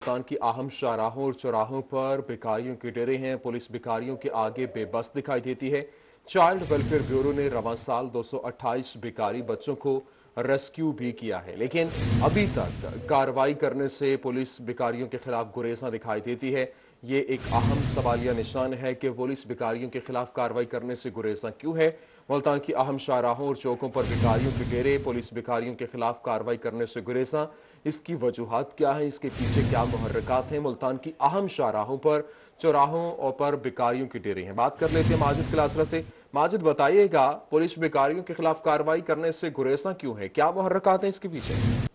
पाकिस्तान की अहम शाहराहों और चौराहों पर भिखारियों के डेरे हैं। पुलिस भिखारियों के आगे बेबस दिखाई देती है। चाइल्ड वेलफेयर ब्यूरो ने रवां साल 228 भिखारी बच्चों को रेस्क्यू भी किया है, लेकिन अभी तक कार्रवाई करने से पुलिस भिखारियों के खिलाफ गुरेज़ां दिखाई देती है। ये एक अहम सवालिया निशान है कि पुलिस भिखारियों के खिलाफ कार्रवाई करने से गुरेज़ां क्यों है। मुल्तान की अहम शाहराहों और चौकों पर भिखारियों के डेरे, पुलिस भिखारियों के खिलाफ कार्रवाई करने से गुरेज़ां, इसकी वजूहात क्या है, इसके पीछे क्या मुहर्रिकात हैं। मुल्तान की अहम शाहराहों पर, चौराहों और पर भिखारियों के डेरे हैं। बात कर लेते हैं माजिद क्लासरा से। माजिद, बताइएगा, पुलिस भिखारियों के खिलाफ कार्रवाई करने से गुरेज़ां क्यों है, क्या मुहर्रिकात हैं इसके पीछे?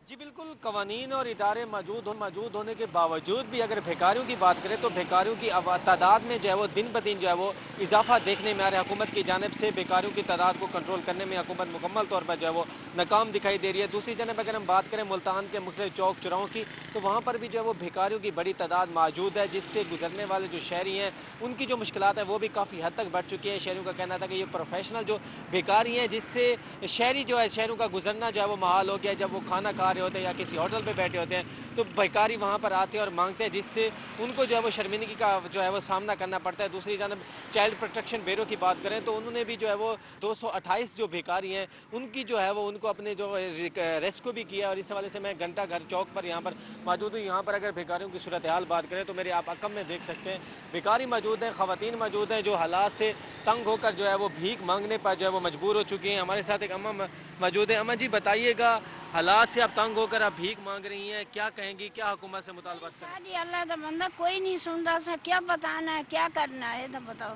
जी बिल्कुल, कवानीन और इदारे मौजूद होने के बावजूद भी अगर भिखारियों की बात करें तो भिखारियों की तादाद में जो है वो दिन ब दिन जो है वो इजाफा देखने में आ रहा है। हुकूमत की जानिब से भिखारियों की तादाद को कंट्रोल करने में हुकूमत मुकम्मल तौर पर जो है वो नाकाम दिखाई दे रही है। दूसरी जानब अगर हम बात करें मुल्तान के मुख्तलिफ चौक चौराहों की, तो वहाँ पर भी जो है वो भिखारियों की बड़ी तादाद मौजूद है, जिससे गुजरने वाले जो शहरी हैं उनकी जो मुश्किलात है वो भी काफ़ी हद तक बढ़ चुकी है। शहरियों का कहना था कि ये प्रोफेशनल जो भिखारी हैं, जिससे शहरी जो है शहरों का गुजरना जो है वो महाल हो गया। जब वो खाना खा रहे होते हैं या किसी होटल पे बैठे होते हैं तो भिखारी वहां पर आते हैं और मांगते हैं, जिससे उनको जो है वो शर्मिंदगी का जो है वो सामना करना पड़ता है। दूसरी जानब चाइल्ड प्रोटेक्शन ब्यूरो की बात करें तो उन्होंने भी जो है वो 228 जो भिखारी हैं उनकी जो है वो उनको अपने जो रेस्क्यू भी किया। और इस हवाले से मैं घंटा घर चौक पर यहाँ पर मौजूद हूँ। यहाँ पर अगर भिखारियों की सूरत हाल बात करें तो मेरे आप अकम में देख सकते हैं भिखारी मौजूद हैं, खवातीन मौजूद हैं जो हालात से तंग होकर जो है वो भीख मांगने पर जो है वो मजबूर हो चुकी हैं। हमारे साथ एक अम्मा मौजूद है। अम्मा जी, बताइएगा, हालात से आप तंग होकर आप भीख मांग रही हैं, क्या कहेंगी, क्या हुकूमत से मुतालबा करें? सारी अल्लाह का बंदा, कोई नहीं सुनता सा, क्या बताना है, क्या करना है तो बताओ।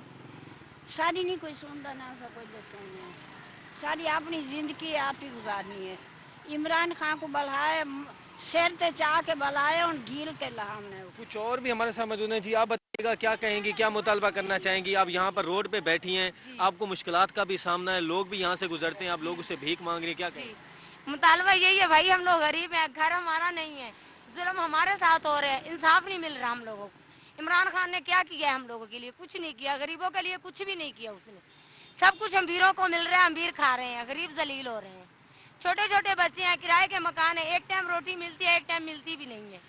सारी नहीं कोई सुनता ना सा, कोई दसना है। सारी अपनी जिंदगी आप ही गुजारनी है। इमरान खान को बल्हाए, शेर ते चाह के बलाए और गील के लहामने। कुछ और भी हमारे साथ मौजूद हैं। जी, आप बताइएगा, क्या कहेंगी, क्या मुतालबा करना चाहेंगी? आप यहाँ पर रोड पे बैठी हैं, आपको मुश्किलात का भी सामना है, लोग भी यहाँ से गुजरते हैं, आप लोगों से भीख मांग रही है, क्या कहेंगे? मुतालबा यही है भाई, हम लोग गरीब हैं, घर हमारा नहीं है, जुल्म हमारे साथ हो रहे हैं, इंसाफ नहीं मिल रहा हम लोगों को। इमरान खान ने क्या किया हम लोगों के लिए? कुछ नहीं किया। गरीबों के लिए कुछ भी नहीं किया उसने। सब कुछ अमीरों को मिल रहा है, अमीर खा रहे हैं, गरीब जलील हो रहे हैं। छोटे छोटे बच्चे हैं, किराए के मकान है, एक टाइम रोटी मिलती है, एक टाइम मिलती भी नहीं है।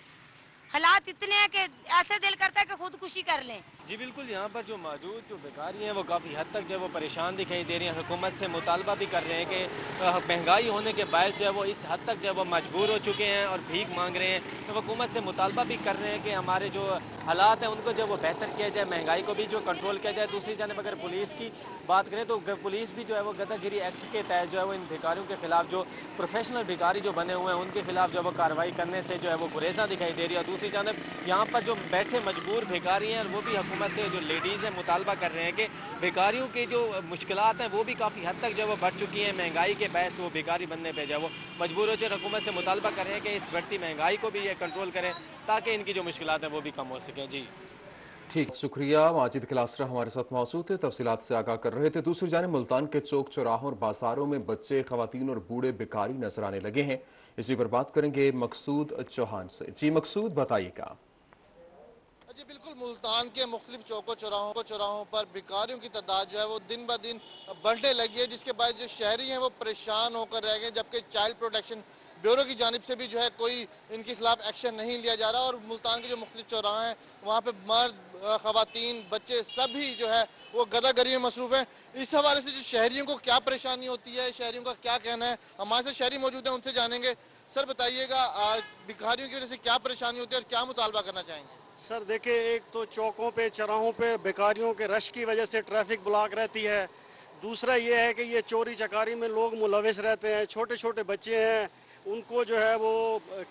हालात इतने हैं कि ऐसे दिल करता है कि खुदकुशी कर लें। जी बिल्कुल, यहाँ पर जो मौजूद जो भिखारी हैं वो काफ़ी हद तक जो है वो परेशान दिखाई दे रही हैं। हुकूमत से मुतालबा भी कर रहे हैं कि महंगाई होने के बायस जो है वो इस हद तक जो है वो मजबूर हो चुके हैं और भीख मांग रहे हैं। तो हुकूमत से मुतालबा भी कर रहे हैं कि हमारे जो हालात हैं उनको जो है वो बेहतर किया जाए, महंगाई को भी जो कंट्रोल किया जाए। दूसरी जानब अगर पुलिस की बात करें तो पुलिस भी जो है वो गदागिरी एक्ट के तहत जो है वो इन भिखारियों के खिलाफ, जो प्रोफेशनल भिखारी जो बने हुए हैं उनके खिलाफ जो है वो कार्रवाई करने से जो है वो गुरेज़ां दिखाई दे रही है। और दूसरी जानब यहाँ पर जो बैठे मजबूर भिखारी हैं वो भी हुकूमत से, जो लेडीज़ हैं, मुतालबा कर रहे हैं कि भिखारियों की जो मुश्किलात हैं वो भी काफ़ी हद तक जो है वो बढ़ चुकी हैं। महंगाई के बहस वो भिखारी बनने पर जो है वो मजबूर हो जाए। हुकूमत से मुतालबा कर रहे हैं कि इस बढ़ती महंगाई को भी ये कंट्रोल करें ताकि इनकी जो मुश्किलात हैं वो भी कम हो सकें। जी ठीक, शुक्रिया। माजिद क्लासरा हमारे साथ मौजूद थे, तफसीलात से आगाह कर रहे थे। दूसरी जानिब मुल्तान के चौक चौराहों और बाजारों में बच्चे, खवातीन और बूढ़े भिखारी नजर आने लगे हैं। इसी पर बात करेंगे मकसूद चौहान से। जी मकसूद, बताइएगा। जी बिल्कुल, मुल्तान के मुख्तलिफ चौराहों पर भिखारियों की तादाद जो है वो दिन ब दिन बढ़ने लगी है, जिसके बाद जो शहरी हैं वो परेशान होकर रह गए। जबकि चाइल्ड प्रोटेक्शन ब्यूरो की जानिब से भी जो है कोई इनके खिलाफ एक्शन नहीं लिया जा रहा। और मुल्तान के जो मुख्तलिफ चौराहे हैं वहाँ पे मर्द, खवातीन, बच्चे सभी जो है वो गदागरी में मसरूफ हैं। इस हवाले से जो शहरियों को क्या परेशानी होती है, शहरियों का क्या कहना है, हमारे साथ शहरी मौजूद हैं, उनसे जानेंगे। सर बताइएगा, भिखारियों की वजह से क्या परेशानी होती है और क्या मुतालबा करना चाहेंगे? सर देखिए, एक तो चौकों पे, चौराहों पे भिखारियों के रश की वजह से ट्रैफिक ब्लॉक रहती है। दूसरा ये है कि ये चोरी चकारी में लोग मुलविस रहते हैं। छोटे छोटे बच्चे हैं, उनको जो है वो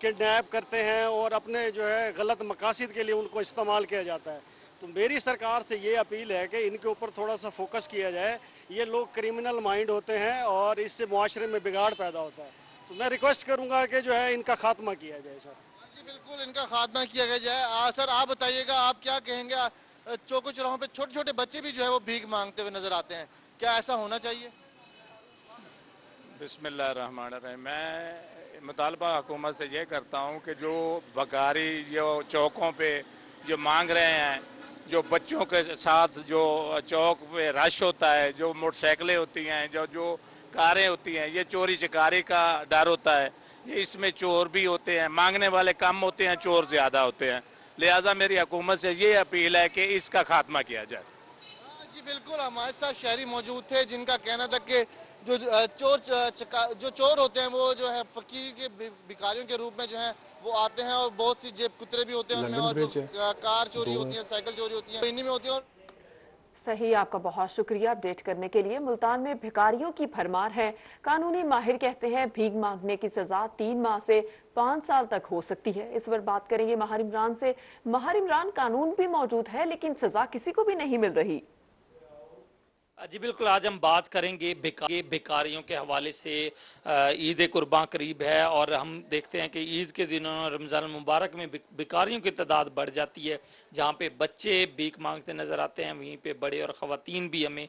किडनैप करते हैं और अपने जो है गलत मकासद के लिए उनको इस्तेमाल किया जाता है। तो मेरी सरकार से ये अपील है कि इनके ऊपर थोड़ा सा फोकस किया जाए। ये लोग क्रिमिनल माइंड होते हैं और इससे मुआशरे में बिगाड़ पैदा होता है। तो मैं रिक्वेस्ट करूंगा कि जो है इनका खात्मा किया जाए। सर जी बिल्कुल, इनका खात्मा किया जाए। सर आप बताइएगा, आप क्या कहेंगे? चौकों चौराहों पे छोटे छोटे बच्चे भी जो है वो भीख मांगते हुए नजर आते हैं, क्या ऐसा होना चाहिए? बिस्मिल्लाहिर्रहमानिर्रहीम। मैं मुतालबा हुकूमत से ये करता हूँ कि जो भिखारी जो चौकों पे जो मांग रहे हैं, जो बच्चों के साथ जो चौक पे रश होता है, जो मोटरसाइकिलें होती हैं, जो जो कारें होती हैं, ये चोरी चकारी का डर होता है। इसमें चोर भी होते हैं, मांगने वाले कम होते हैं, चोर ज्यादा होते हैं। लिहाजा मेरी हुकूमत से ये अपील है कि इसका खात्मा किया जाए। जी बिल्कुल, हमारे साथ शहरी मौजूद थे जिनका कहना था कि जो चोर होते हैं वो जो है फकीर के भिखारियों के रूप में जो है वो आते हैं, और बहुत सी जेब कुतरे भी होते हैं उनमें, और जो कार चोरी होती है, साइकिल चोरी होती है, इन्हीं में होती है। और सही, आपका बहुत शुक्रिया अपडेट करने के लिए। मुल्तान में भिखारियों की भरमार है। कानूनी माहिर कहते हैं भीख मांगने की सजा 3 माह से 5 साल तक हो सकती है। इस पर बात करेंगे माहिर इमरान से। माहिर इमरान, कानून भी मौजूद है लेकिन सजा किसी को भी नहीं मिल रही। जी बिल्कुल, आज हम बात करेंगे भिखारियों के हवाले से। ईद कुर्बान करीब है और हम देखते हैं कि ईद के दिनों रमज़ान मुबारक में भिखारियों की तादाद बढ़ जाती है। जहां पे बच्चे भीख मांगते नजर आते हैं, वहीं पे बड़े और ख़वातीन भी हमें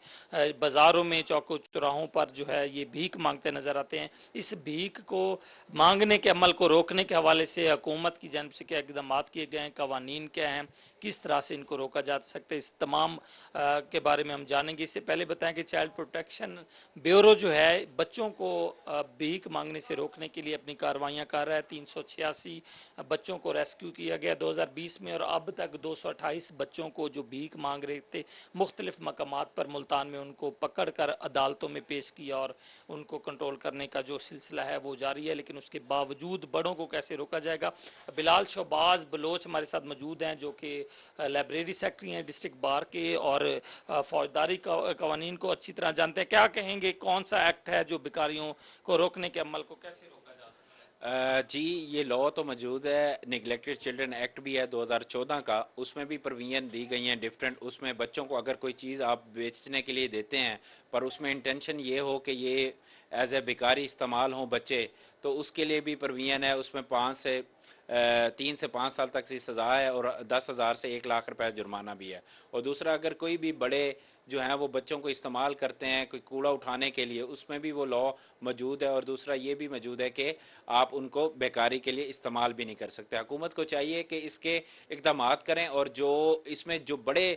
बाज़ारों में चौकों चौराहों पर जो है ये भीख मांगते नजर आते हैं। इस भीख को मांगने के अमल को रोकने के हवाले से हुकूमत की जानिब से क्या इक़दाम किए गए हैं, कवानीन क्या हैं, किस तरह से इनको रोका जा सकता है, इस तमाम के बारे में हम जानेंगे। इससे पहले बताएं कि चाइल्ड प्रोटेक्शन ब्यूरो जो है बच्चों को भीख मांगने से रोकने के लिए अपनी कार्रवाइयां कर रहा है। 386 बच्चों को रेस्क्यू किया गया 2020 में, और अब तक 228 बच्चों को जो भीख मांग रहे थे मुख्तलिफ मकामात पर मुल्तान में उनको पकड़ कर अदालतों में पेश किया, और उनको कंट्रोल करने का जो सिलसिला है वो जारी है। लेकिन उसके बावजूद बड़ों को कैसे रोका जाएगा। बिलाल शहबाज बलोच हमारे साथ मौजूद हैं जो कि लाइब्रेरी सेक्रेटरी हैं डिस्ट्रिक्ट बार के, और फौजदारी कवानीन को अच्छी तरह जानते हैं। क्या कहेंगे, कौन सा एक्ट है जो भिखारियों को रोकने के अमल को कैसे रोका जा सकता है? जी, ये लॉ तो मौजूद है, निगलेक्टेड चिल्ड्रन एक्ट भी है 2014 का, उसमें भी प्रोविजन दी गई हैं डिफरेंट। उसमें बच्चों को अगर कोई चीज़ आप बेचने के लिए देते हैं पर उसमें इंटेंशन ये हो कि ये एज ए भिखारी इस्तेमाल हो बच्चे, तो उसके लिए भी प्रोविजन है। उसमें 3 से 5 साल तक की सज़ा है और 10,000 से 1 लाख रुपए जुर्माना भी है। और दूसरा, अगर कोई भी बड़े जो हैं वो बच्चों को इस्तेमाल करते हैं कोई कूड़ा उठाने के लिए, उसमें भी वो लॉ मौजूद है। और दूसरा ये भी मौजूद है कि आप उनको बेकारी के लिए इस्तेमाल भी नहीं कर सकते। हुकूमत को चाहिए कि इसके इक़दाम करें, और जो इसमें जो बड़े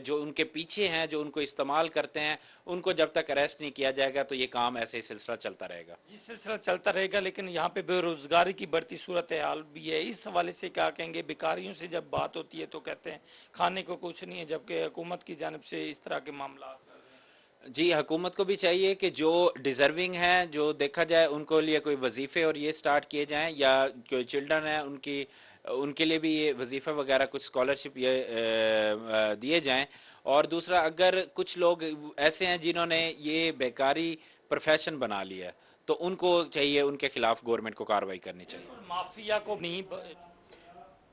जो उनके पीछे हैं जो उनको इस्तेमाल करते हैं उनको जब तक अरेस्ट नहीं किया जाएगा तो ये काम ऐसे ही सिलसिला चलता रहेगा। ये सिलसिला चलता रहेगा, लेकिन यहाँ पे बेरोजगारी की बढ़ती सूरत हाल भी है। इस हवाले से क्या कहेंगे? भिखारियों से जब बात होती है तो कहते हैं खाने को कुछ नहीं है, जबकि हुकूमत की जानिब से इस तरह के मामला। जी, हुकूमत को भी चाहिए कि जो डिजर्विंग हैं, जो देखा जाए उनको लिए कोई वजीफे और ये स्टार्ट किए जाएं, या कोई चिल्ड्रन है उनके लिए भी ये वजीफे वगैरह कुछ स्कॉलरशिप ये दिए जाएं। और दूसरा, अगर कुछ लोग ऐसे हैं जिन्होंने ये बेकारी प्रोफेशन बना लिया है तो उनको चाहिए, उनके खिलाफ गवर्नमेंट को कार्रवाई करनी चाहिए। माफिया को नहीं।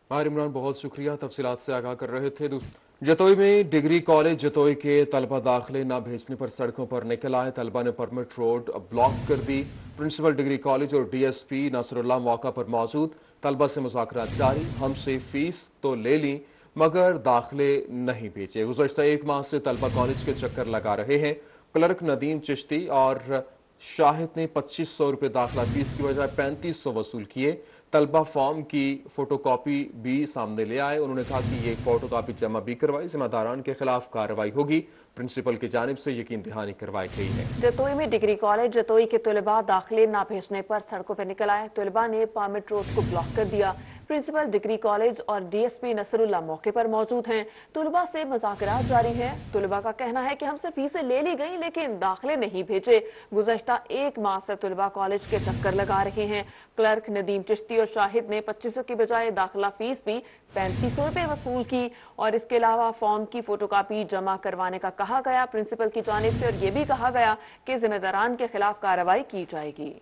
माहिर इमरान, बहुत शुक्रिया, तफसीलात से आगाह कर रहे थे। जतोई में डिग्री कॉलेज जतोई के तलबा दाखिले न भेजने पर सड़कों पर निकल आए। तलबा ने परमिट रोड ब्लॉक कर दी। प्रिंसिपल डिग्री कॉलेज और डीएसपी नसरुल्लाह मौका पर मौजूद। तलबा से मुज़ाकरात जारी, हमसे फीस तो ले ली मगर दाखिले नहीं भेजे। गुज़श्ता 1 माह से तलबा कॉलेज के चक्कर लगा रहे हैं। क्लर्क नदीम चिश्ती और शाहिद ने 2500 रुपये दाखिला फीस की बजाय 3500 वसूल किए। तलबा फॉर्म की फोटोकॉपी भी सामने ले आए। उन्होंने कहा कि ये फोटोकॉपी जमा भी करवाई, जिम्मेदारान के खिलाफ कार्रवाई होगी। प्रिंसिपल की जानिब से यकीन दहानी करवाई गई है। जतोई में डिग्री कॉलेज जतोई के तलबा दाखिले न भेजने पर सड़कों पर निकल आए। तलबा ने परमिट रोड को ब्लॉक कर दिया। प्रिंसिपल डिग्री कॉलेज और डीएसपी नसरुल्लाह मौके पर मौजूद हैं। तलबा से मुज़ाकरात जारी हैं। तलबा का कहना है कि हमसे फीसें ले ली गई लेकिन दाखिले नहीं भेजे। गुज़श्ता 1 माह से तलबा कॉलेज के चक्कर लगा रहे हैं। क्लर्क नदीम चिश्ती और शाहिद ने 2500 की बजाय दाखिला फीस भी 3500 रुपये वसूल की, और इसके अलावा फॉर्म की फोटोकॉपी जमा करवाने का कहा गया प्रिंसिपल की जानिब से। और यह भी कहा गया कि जिम्मेदारान के खिलाफ कार्रवाई की जाएगी।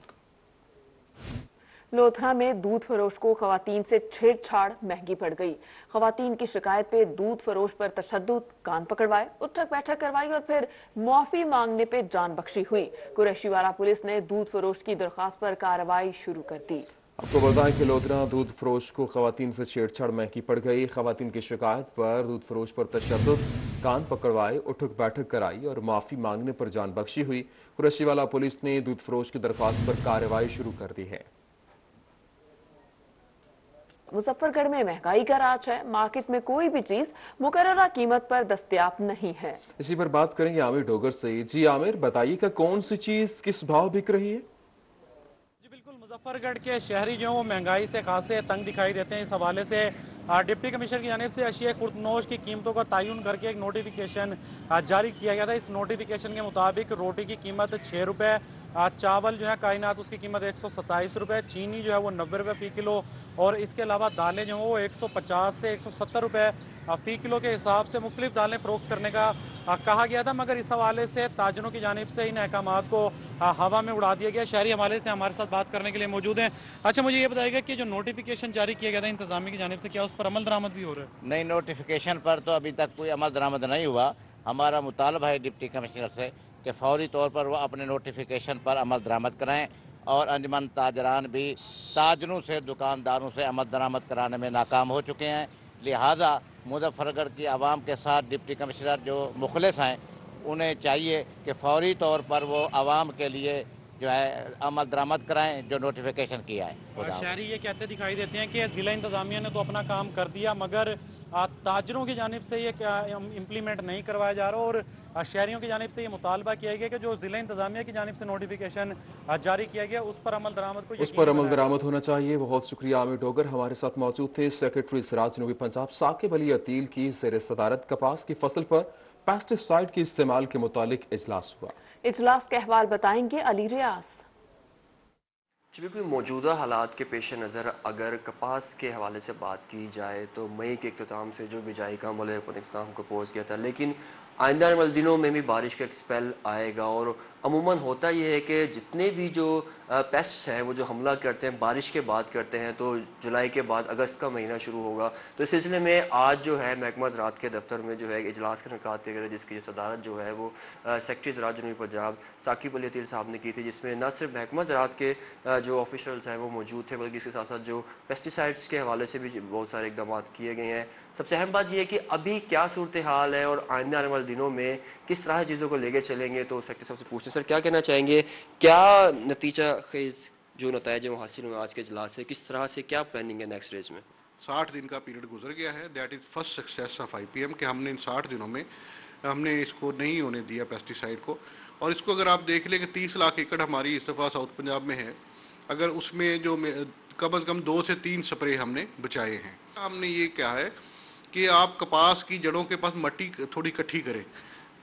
लोधरा में दूध फरोश को खवातीन से छेड़छाड़ महंगी पड़ गई। खवातीन की शिकायत पे दूध फरोश पर तशद्दुद, कान पकड़वाए, उठक बैठक करवाई और फिर मुआफी मांगने पे जान बख्शी हुई। कुरैशीवाला पुलिस ने दूध फरोश की दरख्वास्त पर कार्रवाई शुरू कर दी। आपको बताएं कि लोधरा दूध फरोश को खवातीन से छेड़छाड़ महंगी पड़ गई। खवातीन की शिकायत पर दूध फरोश पर तशद्दुद, कान पकड़वाए, उठक बैठक कराई और माफी मांगने पर जान बख्शी हुई। कुरैशीवाला पुलिस ने दूध फरोश की दरख्वास्त पर कार्रवाई शुरू कर दी है। मुजफ्फरगढ़ में महंगाई का राज है। मार्केट में कोई भी चीज मुकर्ररा कीमत पर दस्तयाब नहीं है। इसी पर बात करेंगे आमिर डोगर से। जी आमिर, बताइए कि कौन सी चीज किस भाव बिक रही है? जी बिल्कुल, मुजफ्फरगढ़ के शहरी जो हैं वो महंगाई से खासे तंग दिखाई देते हैं। इस हवाले से डिप्टी कमिश्नर की जानिब से अशिया खुर्दनोश की कीमतों का तयन करके एक नोटिफिकेशन जारी किया गया था। इस नोटिफिकेशन के मुताबिक रोटी की कीमत 6 रुपये, चावल जो है कायनात उसकी कीमत 127 रुपये, चीनी जो है वो 90 रुपये फी किलो, और इसके अलावा दालें जो हैं वो 150 से 170 रुपये फी किलो के हिसाब से मुख्तलिफ दालें फरोख्त करने का कहा गया था। मगर इस हवाले से ताजरों की जानिब से इन अहकामात को हवा में उड़ा दिया गया। शहरी हवाले से हमारे साथ बात करने के लिए मौजूद हैं। अच्छा, मुझे ये बताइएगा कि जो नोटिफिकेशन जारी किया गया था इंतजामिया की जानिब से, क्या उस पर अमल दरामद भी हो रहा है? नहीं, नोटिफिकेशन पर तो अभी तक कोई अमल दरामद नहीं हुआ। हमारा मुतालबा है डिप्टी कमिश्नर से कि फौरी तौर पर वो अपने नोटिफिकेशन पर अमल दरामद कराएं, और अंजमन ताजरान भी ताजरों से, दुकानदारों से अमल दरामद कराने में नाकाम हो चुके हैं। लिहाजा मुजफ्फरगढ़ की आवाम के साथ डिप्टी कमिश्नर जो मुखलिस हैं, उन्हें चाहिए कि फौरी तौर पर वो आवाम के लिए जो है अमल दरामद कराएं जो नोटिफिकेशन किया है। शहरी ये कहते दिखाई देते हैं कि जिला इंतजामिया ने तो अपना काम कर दिया, मगर ताजरों की जानिब से ये क्या इम्प्लीमेंट नहीं करवाया जा रहा, और शहरियों की जानिब से ये मुतालबा किया गया कि जो जिला इंतजामिया की जानिब से नोटिफिकेशन जारी किया गया उस पर अमल दरामद होना चाहिए। बहुत शुक्रिया आमिर डोगर हमारे साथ मौजूद थे। सेक्रेटरी ज़राअत जनूबी पंजाब साकिब अली अतील की ज़ेर सदारत कपास की फसल पर पेस्टिसाइड के इस्तेमाल के मुतालिक इजलास हुआ। इजलास के अहवाल बताएंगे अली रियाज। बिल्कुल, मौजूदा हालात के पेश नज़र अगर कपास के हवाले से बात की जाए तो मई के इख्तिताम से जो बिजाई का अमल है इख्तिताम को पहुँच गया था, लेकिन आइंदा आने वाले दिनों में भी बारिश का एक स्पेल आएगा। और अमूमन होता यह है कि जितने भी जो पेस्ट हैं वो जो हमला करते हैं बारिश के बाद करते हैं, तो जुलाई के बाद अगस्त का महीना शुरू होगा। तो इस सिलसिले में आज जो है महकमा ज़राअत के दफ्तर में जो है इजलास का इनेकाद किया गया, जिसकी सदारत जो है वो सेक्रेटरी ज़राअत जनूबी पंजाब साकिब अली अतील साहब ने की थी, जिसमें न सिर्फ महकमा ज़राअत के जो ऑफिशल्स हैं वो मौजूद थे, बल्कि इसके साथ साथ जो पेस्टिसाइड्स के हवाले से भी बहुत सारे इकदाम किए गए हैं। सबसे अहम बात यह है कि अभी क्या सूरत हाल है और आइंदा आने वाले दिनों में किस तरह चीज़ों को लेके चलेंगे। तो सेक्रेटरी साहब से पूछते हैं, सर क्या कहना चाहेंगे, क्या नतीजा खेज जो नतीजे वो हासिल हुए आज के इजलास से, किस तरह से क्या प्लानिंग है नेक्स्ट रेज में? 60 दिन का पीरियड गुजर गया है। That is first success of IPM कि हमने इन 60 दिनों में हमने इसको नहीं होने दिया पेस्टिसाइड को। और इसको अगर आप देख लें कि 30 लाख एकड़ हमारी इस दफ़ा साउथ पंजाब में है, अगर उसमें जो कम से कम 2 से 3 स्प्रे हमने बचाए हैं। हमने ये क्या है कि आप कपास की जड़ों के पास मट्टी थोड़ी इकट्ठी करें,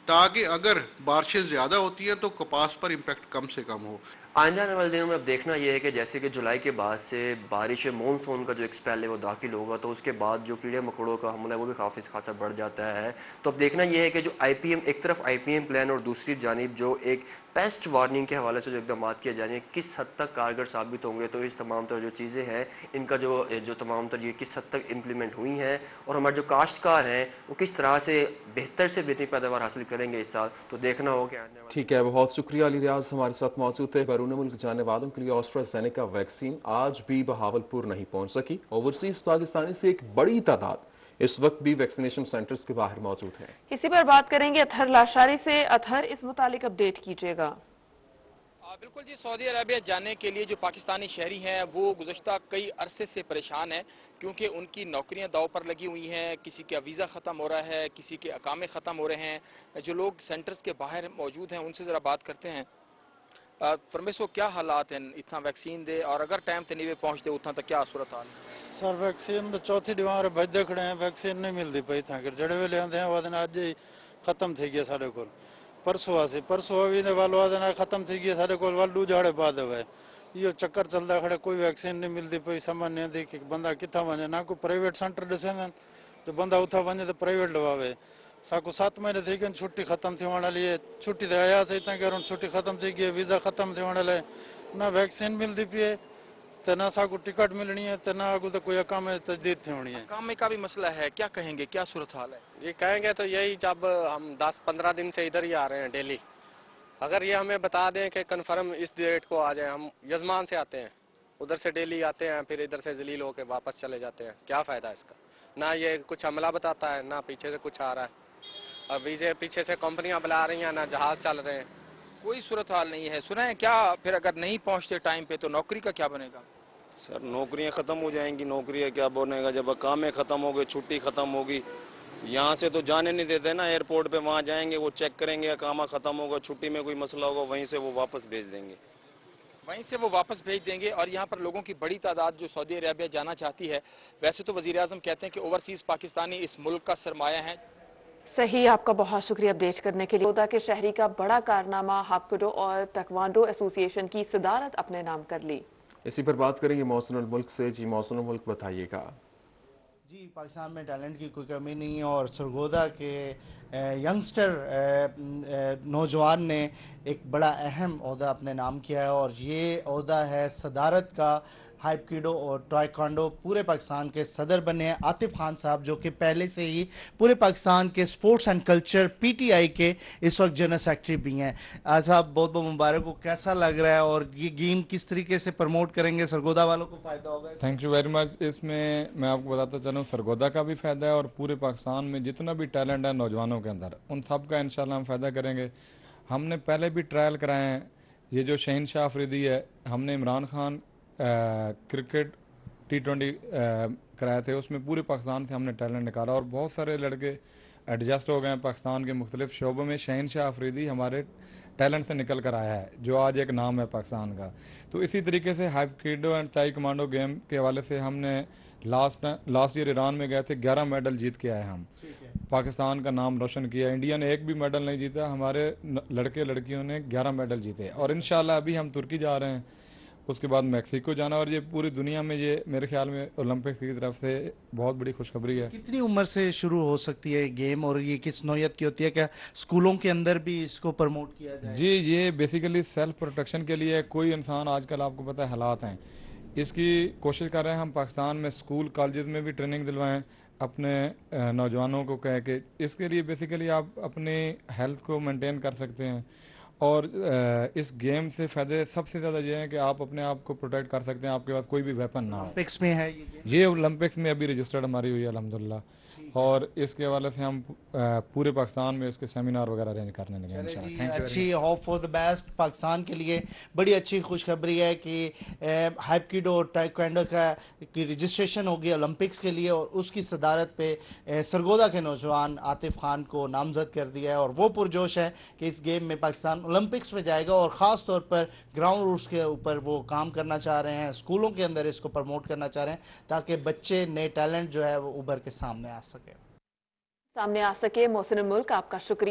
ताकि अगर बारिशें ज़्यादा होती हैं तो कपास पर इम्पैक्ट कम से कम हो। आइंदा आने वाले दिनों में अब देखना यह है कि जैसे कि जुलाई के बाद से बारिश मानसून का जो एक स्पेल है वो दाखिल होगा, तो उसके बाद जो कीड़े मकोड़ों का हमला है वो भी काफ़ी खासा बढ़ जाता है। तो अब देखना यह है कि जो IPM एक तरफ IPM प्लान और दूसरी जानिब जो एक पेस्ट वार्निंग के हवाले से जो इकदाम किए जाएंगे किस हद तक कारगर साबित होंगे। तो इस तमाम तर जो चीज़ें हैं इनका जो तमाम तर ये किस हद तक इम्प्लीमेंट हुई हैं और हमारे जो काश्तकार हैं वो किस तरह से बेहतरीन पैदावार हासिल करेंगे इस साल, तो देखना होगा। ठीक है, बहुत शुक्रिया अली रियाज हमारे साथ मौजूद थे। बैरून मुल्क जाने वालों के लिए ऑस्ट्राजेनेका वैक्सीन आज भी बहावलपुर नहीं पहुंच सकी। ओवरसीज पाकिस्तानी से एक बड़ी तादाद इस वक्त भी वैक्सीनेशन सेंटर्स के बाहर मौजूद है। इसी पर बात करेंगे अतहर लाशारी से। अतहर, इस मुतालिक अपडेट कीजिएगा। बिल्कुल जी, सऊदी अरबिया जाने के लिए जो पाकिस्तानी शहरी हैं वो गुज़श्ता कई अरसे से परेशान हैं, क्योंकि उनकी नौकरियां दाव पर लगी हुई हैं। किसी का वीज़ा ख़त्म हो रहा है, किसी के अकामे ख़त्म हो रहे हैं। जो लोग सेंटर्स के बाहर मौजूद हैं उनसे ज़रा बात करते हैं। फरमेशो क्या हालात हैं, इतना वैक्सीन दे और अगर टाइम ते नहीं पहुँचते उतना तक क्या सूरत हाल? सर वैक्सीन तो चौथी डिमांड बजते खड़े हैं, वैक्सीन नहीं मिलती पई था जड़े वे आते हैं वादन अज ही खत्म थी गया साढ़े को। परसों भी वादन खत्म थी गया साढ़े को वालू झाड़े पा देवे। यो चक्कर चलता खड़े, कोई वैक्सीन नहीं मिलती पई। समझ नहीं आती कि बंदा कितना वजे, ना कोई प्राइवेट सेंटर ॾिसे तो बंदा उथा वजे तो प्राइवेट लवावे। साकू 7 महीने थी गए, छुट्टी खत्म थी वाली है, छुट्टी तो आया से इतना कह छुट्टी खत्म थी गई, वीज़ा खत्म थी वाले, ना वैक्सीन मिलती पी है तो ना साकू टिकट मिलनी है तो ना आगू तो कोई अकाम तजदीद थी होनी है। काम का भी मसला है, क्या कहेंगे, क्या सूरत हाल है? ये कहेंगे तो यही, जब हम 10-15 दिन से इधर ही आ रहे हैं डेली, अगर ये हमें बता दें कि कन्फर्म इस डेट को आ जाए, हम यजमान से आते हैं, उधर से डेली आते हैं, फिर इधर से जलील होकर वापस चले जाते हैं, क्या फ़ायदा इसका? ना ये कुछ हमला बताता है, ना पीछे से कुछ आ रहा है। अभी से पीछे से कंपनियां बुला रही हैं, ना जहाज चल रहे हैं, कोई सूरत हाल नहीं है। सुना है क्या फिर अगर नहीं पहुंचते टाइम पे तो नौकरी का क्या बनेगा? सर नौकरियां ख़त्म हो जाएंगी, नौकरी क्या बनेगा जब काम ख़त्म हो गए, छुट्टी ख़त्म होगी। यहाँ से तो जाने नहीं देते ना एयरपोर्ट पे, वहाँ जाएंगे वो चेक करेंगे, काम ख़त्म होगा, छुट्टी में कोई मसला होगा वहीं से वो वापस भेज देंगे। वहीं से वो वापस भेज देंगे। और यहाँ पर लोगों की बड़ी तादाद जो सऊदी अरेबिया जाना चाहती है। वैसे तो वजीर आजम कहते हैं कि ओवरसीज पाकिस्तानी इस मुल्क का सरमाया है। सही, आपका बहुत शुक्रिया अपडेट करने के लिए। सरगोदा के शहरी का बड़ा कारनामा, हापकुडो और तकवांडो एसोसिएशन की सदारत अपने नाम कर ली। इसी पर बात करेंगे मौसम मुल्क से। जी मौसम मुल्क, बताइएगा। जी, पाकिस्तान में टैलेंट की कोई कमी नहीं है और सरगोदा के यंगस्टर नौजवान ने एक बड़ा अहम ओहदा अपने नाम किया है और ये ओहदा है सदारत का। हाइपकिडो और टाइक्वांडो पूरे पाकिस्तान के सदर बने हैं आतिफ खान साहब, जो कि पहले से ही पूरे पाकिस्तान के स्पोर्ट्स एंड कल्चर पीटीआई के इस वक्त जनरल सेक्रेटरी भी हैं। साहब बहुत बहुत मुबारक हो, कैसा लग रहा है और ये गेम किस तरीके से प्रमोट करेंगे, सरगोदा वालों को फायदा होगा? Thank you very much. इसमें मैं आपको बताता चलूँ, सरगोदा का भी फायदा है और पूरे पाकिस्तान में जितना भी टैलेंट है नौजवानों के अंदर, उन सब का इंशाल्लाह हम फायदा करेंगे। हमने पहले भी ट्रायल कराए हैं। ये जो शहनशाह अफरीदी है, हमने इमरान खान क्रिकेट T20 कराए थे, उसमें पूरे पाकिस्तान से हमने टैलेंट निकाला और बहुत सारे लड़के एडजस्ट हो गए हैं पाकिस्तान के मुख्तलिफ शोबों में। शहनशाह अफरीदी हमारे टैलेंट से निकल कर आया है, जो आज एक नाम है पाकिस्तान का। तो इसी तरीके से हाइपकिडो एंड ताई कमांडो गेम के हवाले से हमने लास्ट ईयर ईरान में गए थे, 11 मेडल जीत के आए हम। पाकिस्तान का नाम रोशन किया। इंडिया ने एक भी मेडल नहीं जीता, हमारे लड़के लड़कियों ने 11 मेडल जीते। और इंशाल्लाह अभी हम तुर्की जा रहे हैं, उसके बाद मैक्सिको जाना, और ये पूरी दुनिया में ये मेरे ख्याल में ओलंपिक्स की तरफ से बहुत बड़ी खुशखबरी है। कितनी उम्र से शुरू हो सकती है गेम और ये किस नौयत की होती है? क्या स्कूलों के अंदर भी इसको प्रमोट किया जाए? जी, ये बेसिकली सेल्फ प्रोटेक्शन के लिए कोई इंसान, आजकल आपको पता है हालात हैं, इसकी कोशिश कर रहे हैं हम पाकिस्तान में स्कूल कॉलेज में भी ट्रेनिंग दिलवाएं अपने नौजवानों को कह के। इसके लिए बेसिकली आप अपनी हेल्थ को मेंटेन कर सकते हैं और इस गेम से फायदे सबसे ज़्यादा ये है कि आप अपने आप को प्रोटेक्ट कर सकते हैं, आपके पास कोई भी वेपन ना हो। ओलंपिक्स में है ये ओलंपिक्स में अभी रजिस्टर्ड हमारी हुई है अल्हम्दुलिल्लाह, और इसके हवाले से हम पूरे पाकिस्तान में इसके सेमिनार वगैरह अरेंज करने लगे हैं इंशाल्लाह। अच्छी hope for the best. Pakistan के लिए बड़ी अच्छी खुशखबरी है कि हाइपकिडो और टाइक्वांडो की रजिस्ट्रेशन होगी ओलंपिक्स के लिए और उसकी सदारत पे सरगोदा के नौजवान आतिफ खान को नामजद कर दिया है और वो पुरजोश है कि इस गेम में पाकिस्तान ओलंपिक्स में जाएगा और ख़ास तौर पर ग्राउंड रूट्स के ऊपर वो काम करना चाह रहे हैं, स्कूलों के अंदर इसको प्रमोट करना चाह रहे हैं ताकि बच्चे नए टैलेंट जो है वो उभर के सामने आ सके। मौसम मुल्क, आपका शुक्रिया।